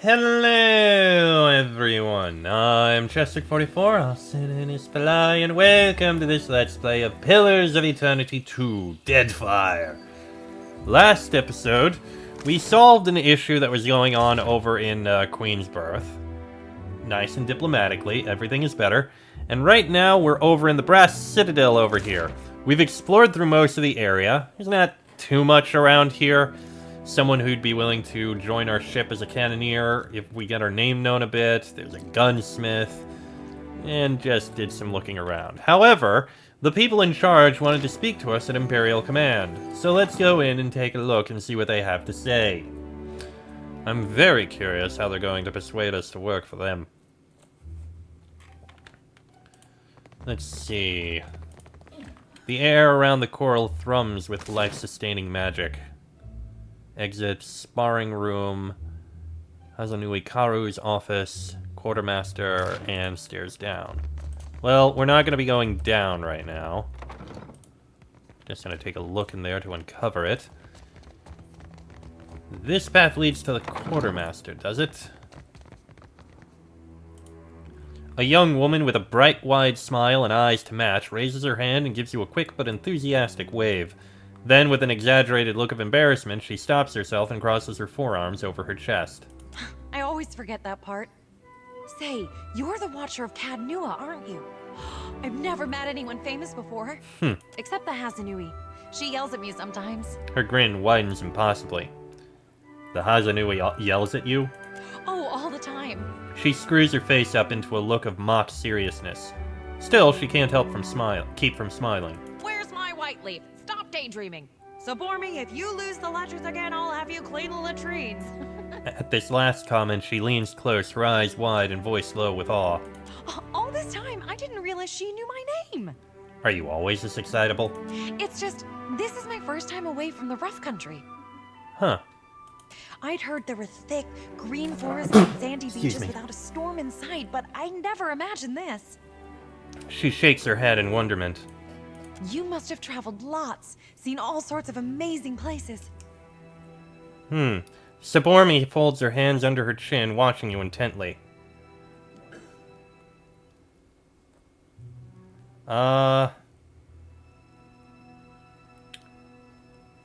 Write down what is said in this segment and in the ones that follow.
Hello everyone, I'm Chester44, Alcinus and welcome to this Let's Play of Pillars of Eternity 2, Deadfire. Last episode, we solved an issue that was going on over in Queensbirth. Nice and diplomatically, everything is better. And right now, we're over in the Brass Citadel over here. We've explored through most of the area. There's not too much around here. Someone who'd be willing to join our ship as a cannoneer if we get our name known a bit. There's a gunsmith, and just did some looking around. However, the people in charge wanted to speak to us at Imperial Command, so let's go in and take a look and see what they have to say. I'm very curious how they're going to persuade us to work for them. Let's see. The air around the coral thrums with life-sustaining magic. Exit, sparring room, Hazanui Karu's office, quartermaster, and stairs down. Well, we're not going to be going down right now. Just going to take a look in there to uncover it. This path leads to the quartermaster, does it? A young woman with a bright, wide smile and eyes to match raises her hand and gives you a quick but enthusiastic wave. Then, with an exaggerated look of embarrassment, she stops herself and crosses her forearms over her chest. I always forget that part. Say, you're the Watcher of Cadnua, aren't you? I've never met anyone famous before. Except the Hazanui. She yells at me sometimes. Her grin widens impossibly. The Hazanui yells at you? Oh, all the time. She screws her face up into a look of mock seriousness. Still, she can't help keep from smiling. Where's my white leaf? Stop daydreaming. So bore me, if you lose the ledgers again, I'll have you clean the latrines. At this last comment, she leans close, her eyes wide and voice low with awe. All this time, I didn't realize she knew my name. Are you always this excitable? It's just, this is my first time away from the rough country. Huh. I'd heard there were thick, green forests and sandy beaches me. without a storm in sight, but I never imagined this. She shakes her head in wonderment. You must have traveled lots, seen all sorts of amazing places. Sabormi folds her hands under her chin, watching you intently. And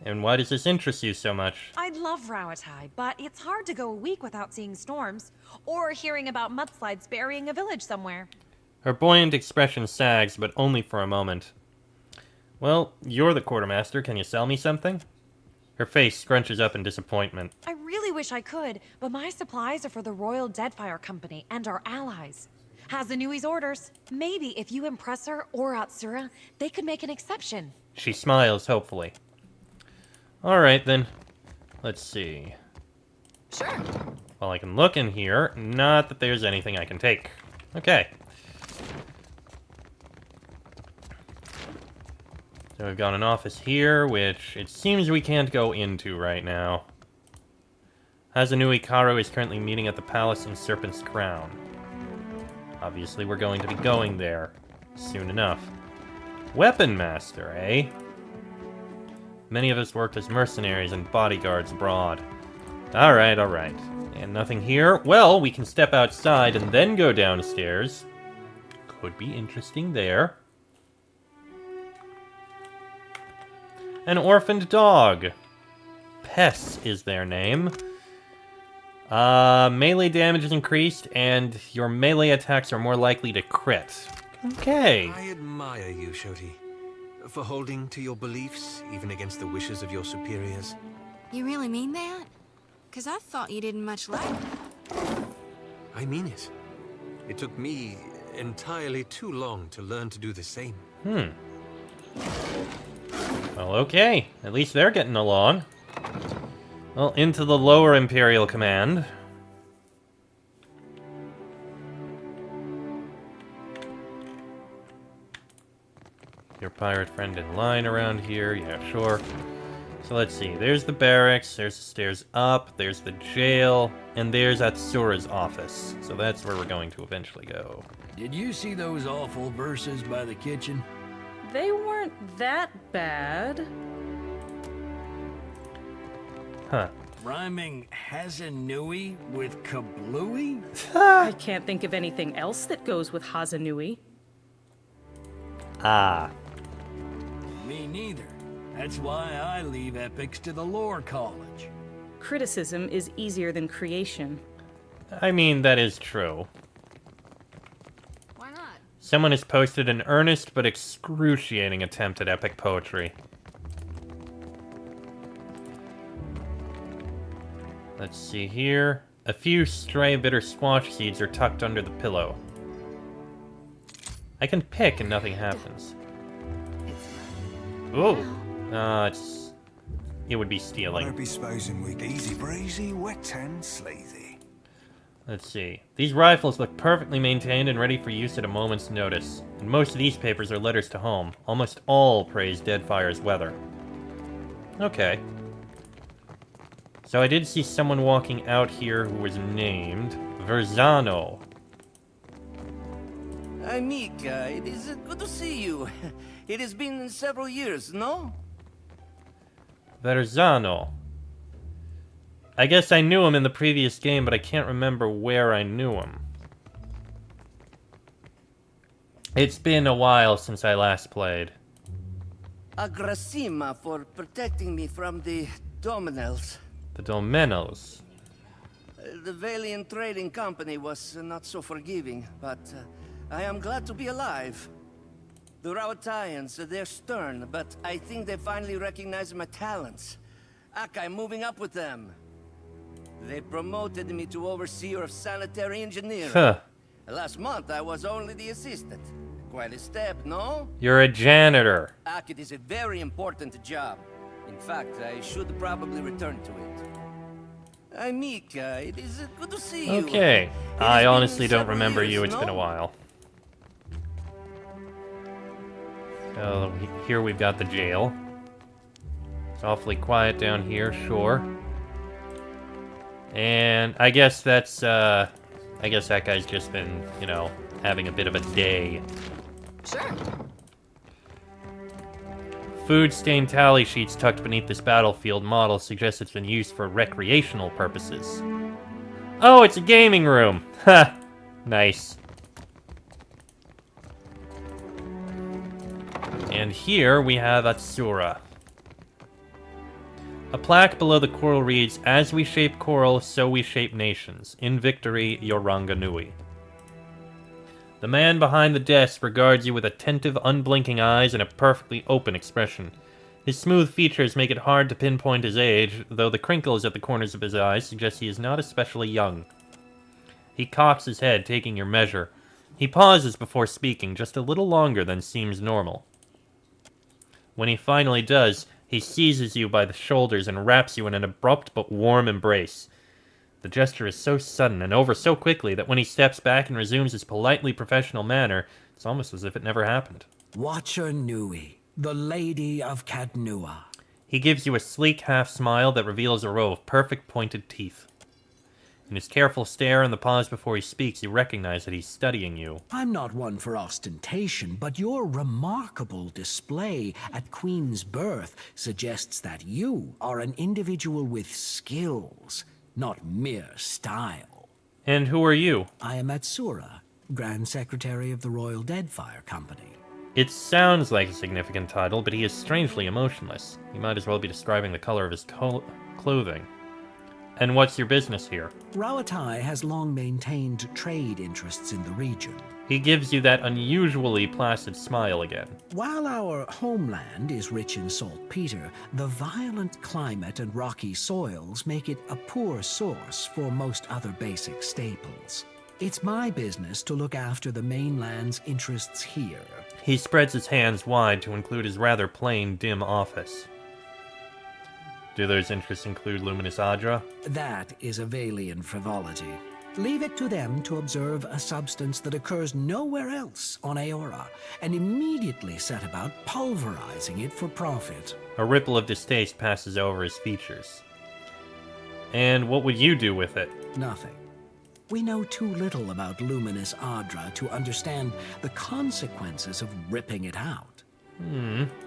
why does this interest you so much? I'd love Rawatai, but it's hard to go a week without seeing storms, or hearing about mudslides burying a village somewhere. Her buoyant expression sags, but only for a moment. Well, you're the quartermaster. Can you sell me something? Her face scrunches up in disappointment. I really wish I could, but my supplies are for the Royal Deadfire Company and our allies. Hazanui's orders. Maybe if you impress her or Atsura, they could make an exception. She smiles hopefully. Alright then. Let's see. Sure. Well, I can look in here. Not that there's anything I can take. Okay. So we've got an office here, which it seems we can't go into right now. Hazanui Karo is currently meeting at the palace in Serpent's Crown. Obviously, we're going to be going there soon enough. Weapon Master, eh? Many of us worked as mercenaries and bodyguards abroad. Alright, alright. And nothing here? Well, we can step outside and then go downstairs. Could be interesting there. An orphaned dog. Pess is their name. Melee damage is increased, and your melee attacks are more likely to crit. Okay. I admire you, Shoti, for holding to your beliefs, even against the wishes of your superiors. You really mean that? 'Cause I thought you didn't much like it. I mean it. It took me entirely too long to learn to do the same. Well, okay. At least they're getting along. Well, into the lower Imperial Command. Your pirate friend in line around here. Yeah, sure. So let's see. There's the barracks. There's the stairs up. There's the jail. And there's Atsura's office. So that's where we're going to eventually go. Did you see those awful verses by the kitchen? They weren't that bad. Huh. Rhyming Hazanui with kablooey? I can't think of anything else that goes with Hazanui. Ah. Me neither. That's why I leave epics to the lore college. Criticism is easier than creation. I mean, that is true. Why not? Someone has posted an earnest but excruciating attempt at epic poetry. Let's see here. A few stray bitter squash seeds are tucked under the pillow. I can pick and nothing happens. Ooh. It would be stealing. Won't be supposing we easy breezy, wet and sleazy. Let's see. These rifles look perfectly maintained and ready for use at a moment's notice. And most of these papers are letters to home. Almost all praise Deadfire's weather. Okay. So I did see someone walking out here who was named Verzano. Mika, it is good to see you. It has been several years, no? Verzano. I guess I knew him in the previous game, but I can't remember where I knew him. It's been a while since I last played. Agrasima for protecting me from the Dominels. The Domenos. The Valiant Trading Company was not so forgiving, but I am glad to be alive. The Rawatayans, they're stern, but I think they finally recognize my talents. I'm moving up with them. They promoted me to overseer of sanitary engineering. Huh. Last month, I was only the assistant. Quite a step, no? You're a janitor. It is a very important job. In fact, I should probably return to it. Mika, it is good to see you. Okay. It I has honestly been don't remember several you. years, It's been a no? while. So here we've got the jail. It's awfully quiet down here, sure. And I guess that's, I guess that guy's just been, you know, having a bit of a day. Sure. Food-stained tally sheets tucked beneath this battlefield model suggest it's been used for recreational purposes. Oh, it's a gaming room! Ha! Nice. And here we have Atsura. A plaque below the coral reads, "As we shape coral, so we shape nations. In victory, Yoranga Nui." The man behind the desk regards you with attentive, unblinking eyes and a perfectly open expression. His smooth features make it hard to pinpoint his age, though the crinkles at the corners of his eyes suggest he is not especially young. He cocks his head, taking your measure. He pauses before speaking, just a little longer than seems normal. When he finally does, he seizes you by the shoulders and wraps you in an abrupt but warm embrace. The gesture is so sudden and over so quickly that when he steps back and resumes his politely professional manner, it's almost as if it never happened. Watcher Nui, the Lady of Cadnua. He gives you a sleek half-smile that reveals a row of perfect pointed teeth. In his careful stare and the pause before he speaks, you recognize that he's studying you. I'm not one for ostentation, but your remarkable display at Queen's birth suggests that you are an individual with skills, not mere style. And who are you? I am Atsura, Grand Secretary of the Royal Deadfire Company. It sounds like a significant title, but he is strangely emotionless. He might as well be describing the color of his clothing. And what's your business here? Rawatai has long maintained trade interests in the region. He gives you that unusually placid smile again. While our homeland is rich in saltpeter, the violent climate and rocky soils make it a poor source for most other basic staples. It's my business to look after the mainland's interests here. He spreads his hands wide to include his rather plain, dim office. Do those interests include Luminous Adra? That is a Valian frivolity. Leave it to them to observe a substance that occurs nowhere else on Aora, and immediately set about pulverizing it for profit. A ripple of distaste passes over his features. And what would you do with it? Nothing. We know too little about Luminous Adra to understand the consequences of ripping it out.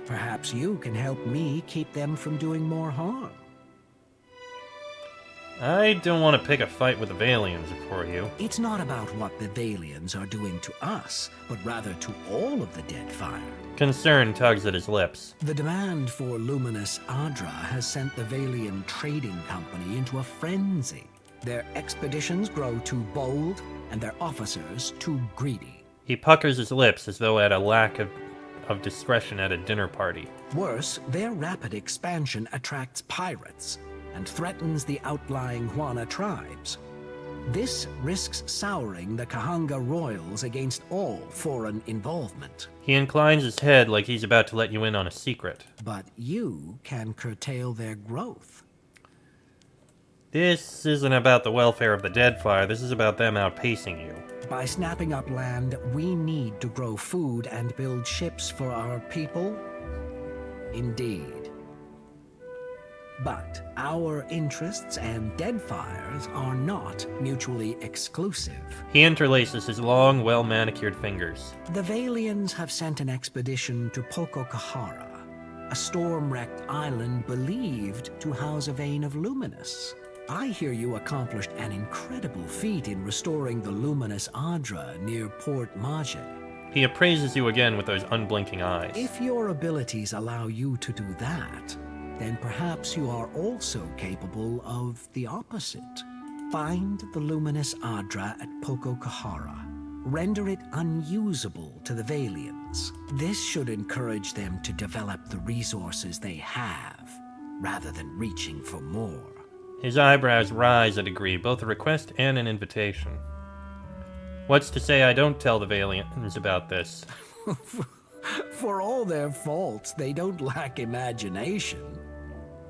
Perhaps you can help me keep them from doing more harm. I don't want to pick a fight with the Valians for you. It's not about what the Valians are doing to us, but rather to all of the Deadfire. Concern tugs at his lips. The demand for luminous Adra has sent the Valian Trading Company into a frenzy. Their expeditions grow too bold, and their officers too greedy. He puckers his lips as though at a lack of discretion at a dinner party. Worse, their rapid expansion attracts pirates and threatens the outlying Juana tribes. This risks souring the Kahanga royals against all foreign involvement. He inclines his head like he's about to let you in on a secret. But you can curtail their growth. This isn't about the welfare of the Deadfire, this is about them outpacing you. By snapping up land we need to grow food and build ships for our people? Indeed. But our interests and Deadfire's are not mutually exclusive. He interlaces his long, well-manicured fingers. The Valians have sent an expedition to Pococahara, a storm-wrecked island believed to house a vein of luminous. I hear you accomplished an incredible feat in restoring the luminous Adra near Port Maje. He appraises you again with those unblinking eyes. If your abilities allow you to do that, then perhaps you are also capable of the opposite. Find the luminous Adra at Pococahara. Render it unusable to the Valians. This should encourage them to develop the resources they have, rather than reaching for more. His eyebrows rise a degree, both a request and an invitation. What's to say I don't tell the Valians about this? For all their faults, they don't lack imagination.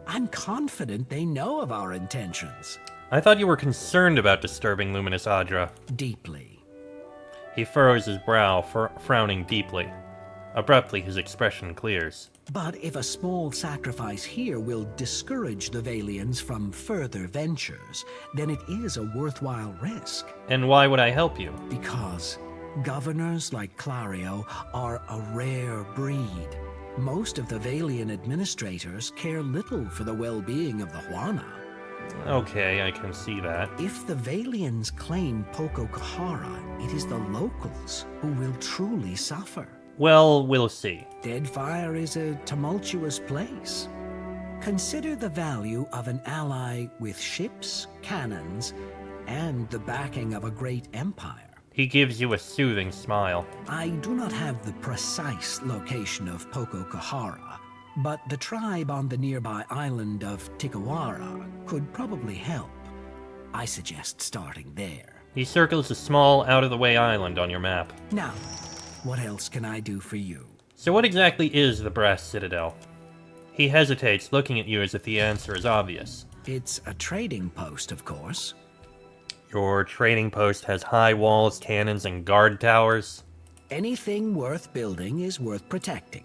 I'm confident they know of our intentions. I thought you were concerned about disturbing Luminous Adra. Deeply. He furrows his brow, frowning deeply. Abruptly, his expression clears. But if a small sacrifice here will discourage the Valians from further ventures, then it is a worthwhile risk. And why would I help you? Because governors like Clario are a rare breed. Most of the Valian administrators care little for the well-being of the Juana. Okay, I can see that. If the Valians claim Pococahara, it is the locals who will truly suffer. Well, we'll see. Deadfire is a tumultuous place. Consider the value of an ally with ships, cannons, and the backing of a great empire. He gives you a soothing smile. I do not have the precise location of Pococahara, but the tribe on the nearby island of Tikawara could probably help. I suggest starting there. He circles a small, out-of-the-way island on your map. Now, what else can I do for you? So what exactly is the Brass Citadel? He hesitates, looking at you as if the answer is obvious. It's a trading post, of course. Your trading post has high walls, cannons, and guard towers? Anything worth building is worth protecting.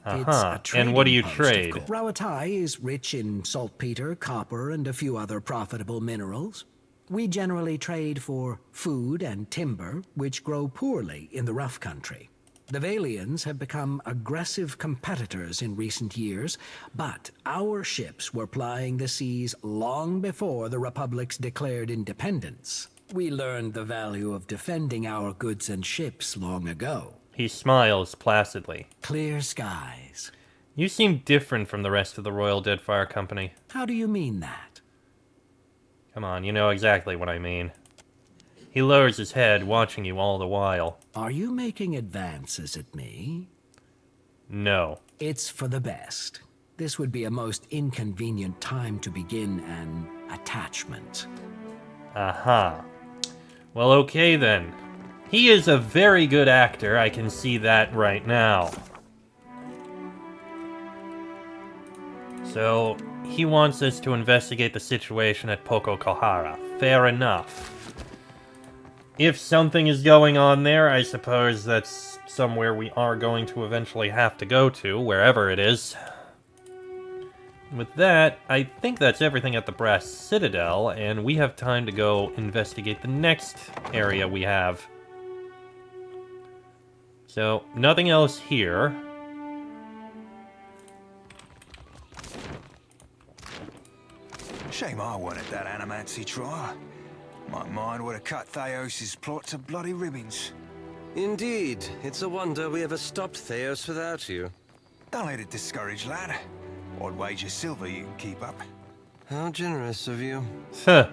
It's a And what do you trading trade? post, of course. Rawatai is rich in saltpeter, copper, and a few other profitable minerals. We generally trade for food and timber, which grow poorly in the rough country. The Valians have become aggressive competitors in recent years, but our ships were plying the seas long before the Republic's declared independence. We learned the value of defending our goods and ships long ago. He smiles placidly. Clear skies. You seem different from the rest of the Royal Deadfire Company. How do you mean that? Come on, you know exactly what I mean. He lowers his head, watching you all the while. Are you making advances at me? No. It's for the best. This would be a most inconvenient time to begin an attachment. Aha. Well, okay then. He is a very good actor, I can see that right now. So, he wants us to investigate the situation at Pococahara. Fair enough. If something is going on there, I suppose that's somewhere we are going to eventually have to go to, wherever it is. With that, I think that's everything at the Brass Citadel, and we have time to go investigate the next area we have. So, nothing else here. Shame I weren't at that animancy trial. My mind would have cut Theos's plot to bloody ribbons. Indeed. It's a wonder we ever stopped Theos without you. Don't let it discourage, lad. I'd wager silver you can keep up. How generous of you. Huh.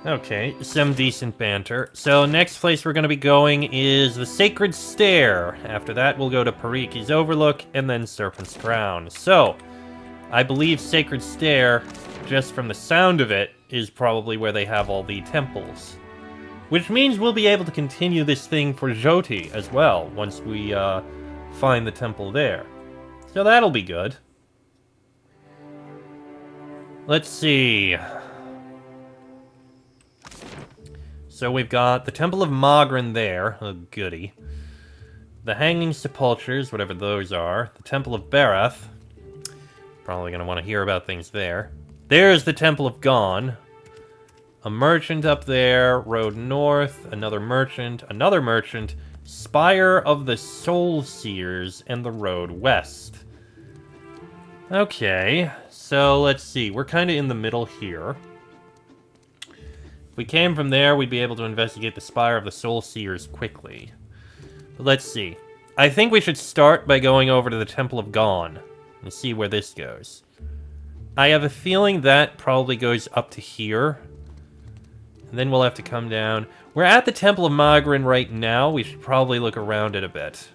Okay, some decent banter. So next place we're going to be going is the Sacred Stair. After that, we'll go to Pariki's Overlook and then Serpent's Crown. So, I believe Sacred Stair, just from the sound of it, is probably where they have all the temples. Which means we'll be able to continue this thing for Jyoti as well, once we find the temple there. So that'll be good. Let's see. So we've got the Temple of Magran there. Oh, goody. The Hanging Sepulchres, whatever those are. The Temple of Barath. Probably going to want to hear about things there. There's the Temple of Gon. A merchant up there. Road north. Another merchant. Another merchant. Spire of the Soul Seers. And the road west. Okay. So let's see. We're kind of in the middle here. If we came from there, we'd be able to investigate the Spire of the Soul Seers quickly. But let's see. I think we should start by going over to the Temple of Gon and see where this goes. I have a feeling that probably goes up to here. And then we'll have to come down. We're at the Temple of Magran right now. We should probably look around it a bit.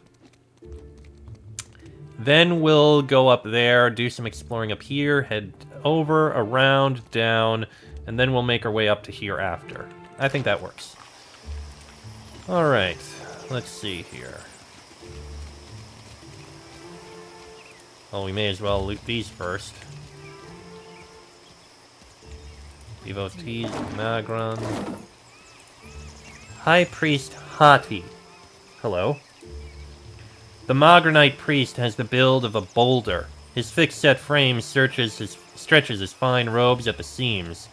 Then we'll go up there, do some exploring up here, head over, around, down, and then we'll make our way up to here after. I think that works. Alright, let's see here. Well, we may as well loot these first. Devotees of Magran. High Priest Hati. Hello. The Magranite priest has the build of a boulder. His thick-set frame stretches his fine robes at the seams.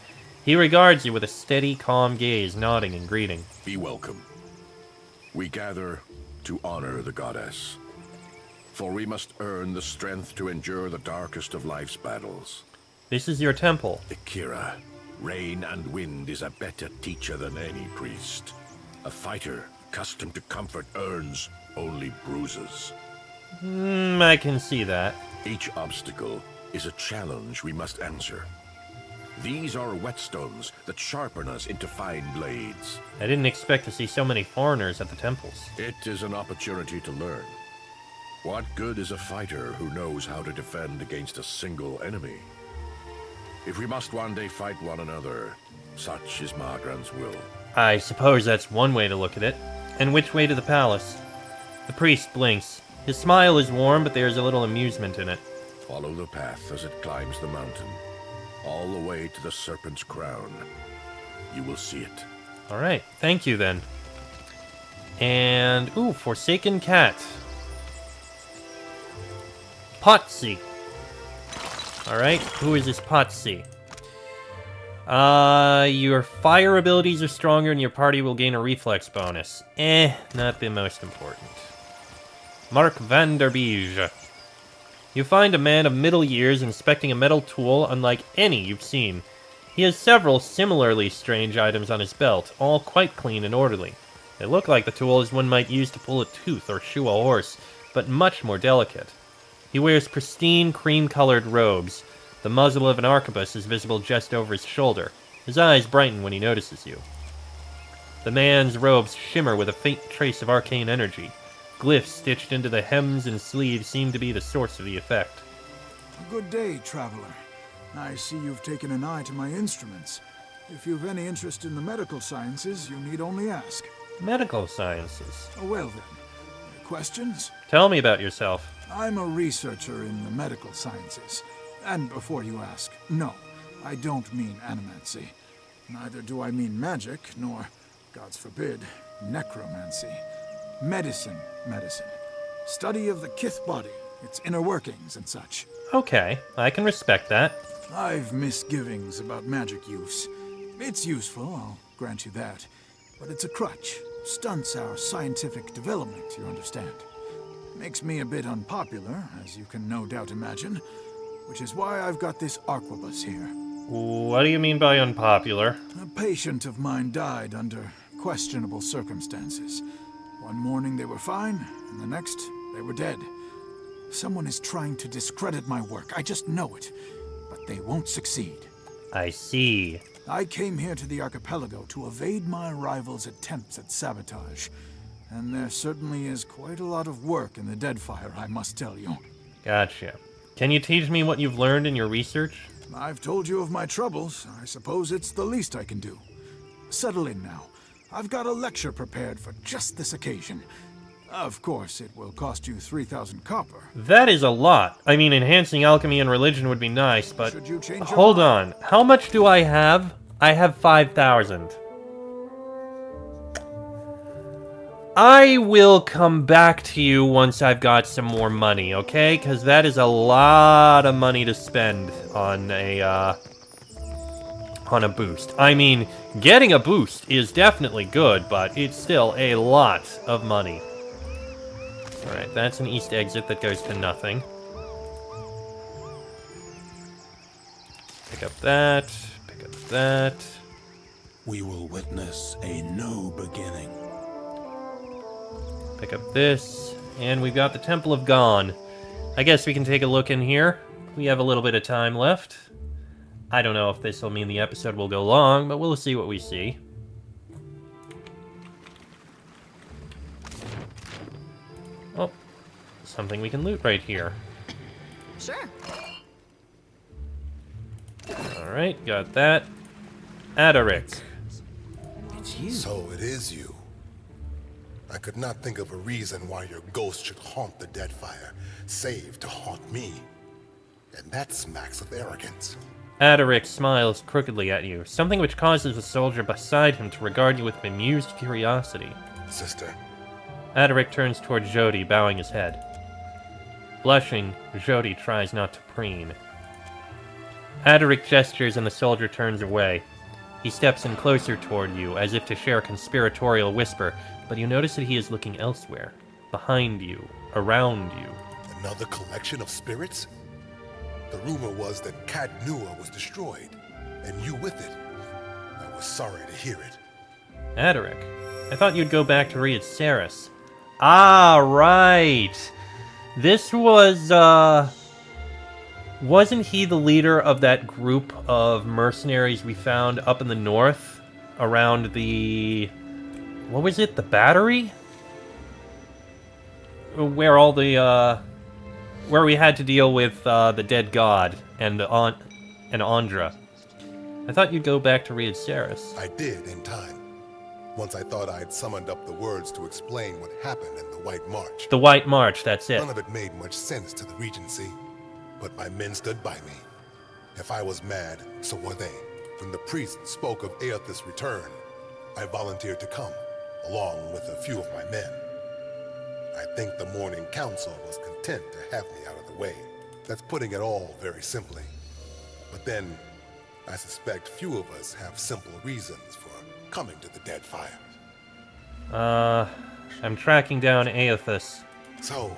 He regards you with a steady, calm gaze, nodding in greeting. Be welcome. We gather to honor the goddess. For we must earn the strength to endure the darkest of life's battles. This is your temple. Akira, rain and wind is a better teacher than any priest. A fighter accustomed to comfort earns only bruises. I can see that. Each obstacle is a challenge we must answer. These are whetstones that sharpen us into fine blades. I didn't expect to see so many foreigners at the temples. It is an opportunity to learn. What good is a fighter who knows how to defend against a single enemy? If we must one day fight one another, such is Magran's will. I suppose that's one way to look at it. And which way to the palace? The priest blinks. His smile is warm, but there's a little amusement in it. Follow the path as it climbs the mountain, all the way to the Serpent's Crown. You will see it. Alright, thank you then. And, ooh, Forsaken Cat. Potsy. Alright, who is this Potsy? Your fire abilities are stronger and your party will gain a reflex bonus. Not the most important. Mark Vanderbeege. You find a man of middle years inspecting a metal tool unlike any you've seen. He has several similarly strange items on his belt, all quite clean and orderly. They look like the tools one might use to pull a tooth or shoe a horse, but much more delicate. He wears pristine, cream-colored robes. The muzzle of an arquebus is visible just over his shoulder. His eyes brighten when he notices you. The man's robes shimmer with a faint trace of arcane energy. Glyphs stitched into the hems and sleeves seem to be the source of the effect. Good day, traveler. I see you've taken an eye to my instruments. If you've any interest in the medical sciences, you need only ask. Medical sciences? Well then, questions? Tell me about yourself. I'm a researcher in the medical sciences. And before you ask, no, I don't mean animancy. Neither do I mean magic, nor, gods forbid, necromancy. Medicine. Study of the kith body, its inner workings and such. Okay, I can respect that. I've misgivings about magic use. It's useful, I'll grant you that. But it's a crutch. Stunts our scientific development, you understand. Makes me a bit unpopular, as you can no doubt imagine. which is why I've got this arquebus here. What do you mean by unpopular? A patient of mine died under questionable circumstances. One morning they were fine, and the next they were dead. Someone is trying to discredit my work, I just know it. But they won't succeed. I see. I came here to the archipelago to evade my rival's attempts at sabotage. And there certainly is quite a lot of work in the Deadfire, I must tell you. Gotcha. Can you teach me what you've learned in your research? I've told you of my troubles. I suppose it's the least I can do. Settle in now. I've got a lecture prepared for just this occasion. Of course, it will cost you 3,000 copper. That is a lot. I mean, enhancing alchemy and religion would be nice, but... Should you change your hold mind? on. How much do I have? I have 5,000. I will come back to you once I've got some more money, okay? Because that is a lot of money to spend on a boost. I mean, getting a boost is definitely good, but it's still a lot of money. Alright, that's an east exit that goes to nothing. Pick up that. Pick up that. We will witness a new beginning. Pick up this. And we've got the Temple of Gone. I guess we can take a look in here. We have a little bit of time left. I don't know if this will mean the episode will go long, but we'll see what we see. Oh, something we can loot right here. Sure. Alright, got that. Adaric. It's you. So it is you. I could not think of a reason why your ghost should haunt the Deadfire, save to haunt me. And that smacks of arrogance. Adaric smiles crookedly at you, something which causes the soldier beside him to regard you with bemused curiosity. Sister. Adaric turns toward Jody, bowing his head. Blushing, Jody tries not to preen. Adaric gestures and the soldier turns away. He steps in closer toward you, as if to share a conspiratorial whisper, but you notice that he is looking elsewhere. Behind you. Around you. Another collection of spirits? The rumor was that Cat Nua was destroyed, and you with it. I was sorry to hear it. Adaric, I thought you'd go back to Riad Saris. Ah, right. This was, wasn't he the leader of that group of mercenaries we found up in the north? Around the... what was it? The Battery? Where all the, where we had to deal with, the dead god and Andra. I thought you'd go back to Riad Saris. I did, in time. Once I thought I'd summoned up the words to explain what happened in the White March. The White March, that's it. None of it made much sense to the Regency, but my men stood by me. If I was mad, so were they. When the priest spoke of Aethys' return, I volunteered to come, along with a few of my men. I think the Morning Council was content to have me out of the way. That's putting it all very simply. But then, I suspect few of us have simple reasons for coming to the Deadfire. I'm tracking down Aethys. So,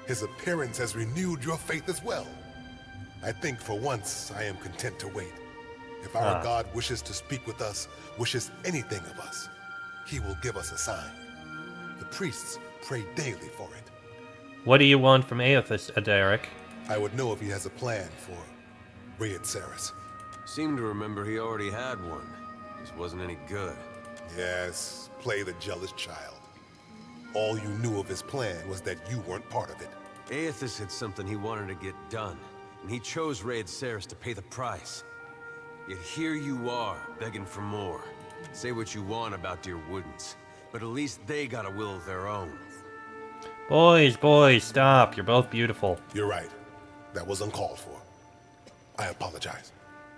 his appearance has renewed your faith as well. I think for once I am content to wait. If our God wishes to speak with us, wishes anything of us, he will give us a sign. The priests pray daily for it. What do you want from Aethys, Adaric? I would know if he has a plan for Riad Saris. Seem to remember he already had one. Just wasn't any good. Yes, play the jealous child. All you knew of his plan was that you weren't part of it. Aethys had something he wanted to get done, and he chose Riad Saris to pay the price. Yet here you are, begging for more. Say what you want about dear Woodens, but at least they got a will of their own. Boys, stop. You're both beautiful. You're right. That was uncalled for. I apologize.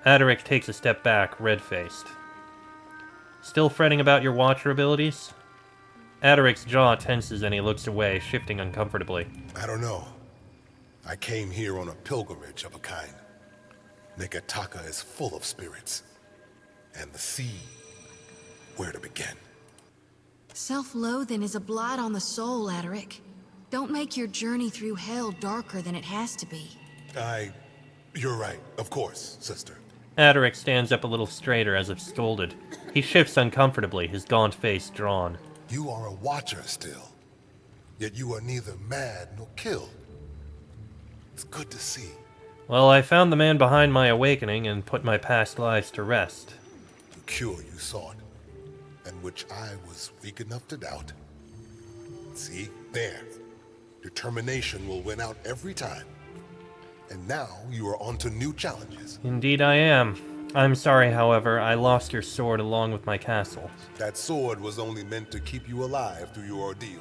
Adaric takes a step back, red-faced. Still fretting about your Watcher abilities? Adaric's jaw tenses and he looks away, shifting uncomfortably. I don't know. I came here on a pilgrimage of a kind. Nekataka is full of spirits. And the sea, where to begin? Self-loathing is a blight on the soul, Adaric. Don't make your journey through hell darker than it has to be. You're right, of course, sister. Adaric stands up a little straighter as if scolded. He shifts uncomfortably, his gaunt face drawn. You are a watcher still, yet you are neither mad nor killed. It's good to see. Well, I found the man behind my awakening and put my past lives to rest. The cure you sought, and which I was weak enough to doubt. See, there. Determination will win out every time. And now you are on to new challenges. Indeed I am. I'm sorry, however, I lost your sword along with my castle. That sword was only meant to keep you alive through your ordeal.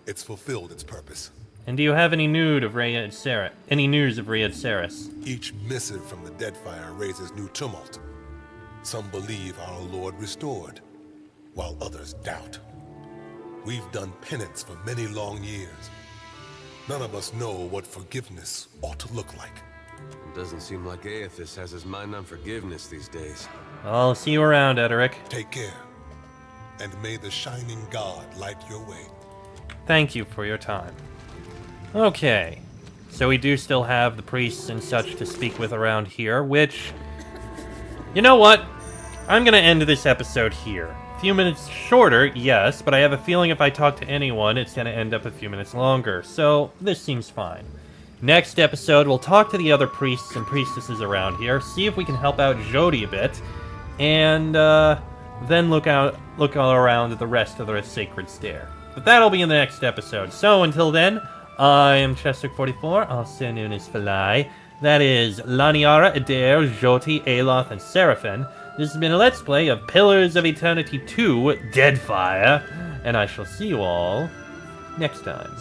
It's fulfilled its purpose. And do you have any news of Rayed Ceres? Each missive from the Deadfire raises new tumult. Some believe our Lord restored, while others doubt. We've done penance for many long years. None of us know what forgiveness ought to look like. It doesn't seem like Aethys has his mind on forgiveness these days. I'll see you around, Ederic. Take care, and may the Shining God light your way. Thank you for your time. Okay, so we do still have the priests and such to speak with around here, which... You know what? I'm gonna end this episode here. A few minutes shorter, yes, but I have a feeling if I talk to anyone, it's gonna end up a few minutes longer, so this seems fine. Next episode, we'll talk to the other priests and priestesses around here, see if we can help out Jody a bit, and then look all around at the rest of the Sacred Stair. But that'll be in the next episode. So until then, I am Chester44, also known as Falai. That is Laniara, Adair, Joti, Aloth, and Seraphim. This has been a Let's Play of Pillars of Eternity 2, Deadfire, and I shall see you all next time.